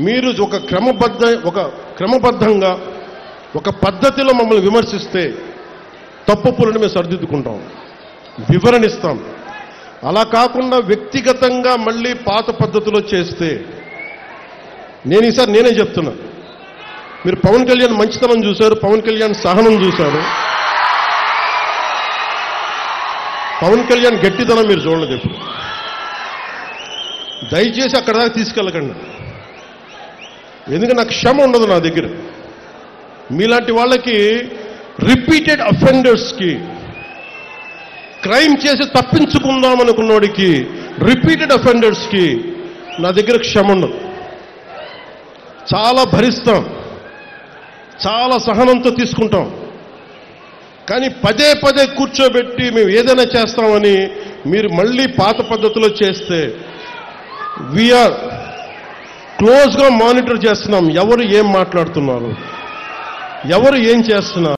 మీరు ఒక క్రమబద్ధంగా ఒక పద్ధతిలో మమ్మల్ని విమర్శిస్తే తప్పులను మేము సరిదిద్దుకుంటాం, వివరణిస్తాం. అలా కాకుండా వ్యక్తిగతంగా మళ్ళీ పాత పద్ధతిలో చేస్తే ఈసారి నేనే చెప్తున్నా. మీరు పవన్ కళ్యాణ్ మంచితనం చూశారు, పవన్ కళ్యాణ్ సహనం చూశారు, పవన్ కళ్యాణ్ గట్టితనం మీరు చూడలేదు ఎప్పుడు. దయచేసి అక్కడ దాకా తీసుకెళ్ళకండి. ఎందుకంటే నాకు క్షమ ఉండదు నా దగ్గర. మీలాంటి వాళ్ళకి రిపీటెడ్ అఫెండర్స్కి, క్రైమ్ చేసి తప్పించుకుందాం అనుకున్నోడికి, రిపీటెడ్ అఫెండర్స్కి నా దగ్గర క్షమ ఉండదు. చాలా భరిస్తాం, చాలా సహనంతో తీసుకుంటాం. కానీ పదే పదే కూర్చోబెట్టి మేము ఏదైనా చేస్తామని మీరు మళ్ళీ పాత పద్ధతిలో చేస్తే వీఆర్ క్లోజ్గా మానిటర్ చేస్తున్నాం. ఎవరు ఏం మాట్లాడుతున్నారు, ఎవరు ఏం చేస్తున్నారు.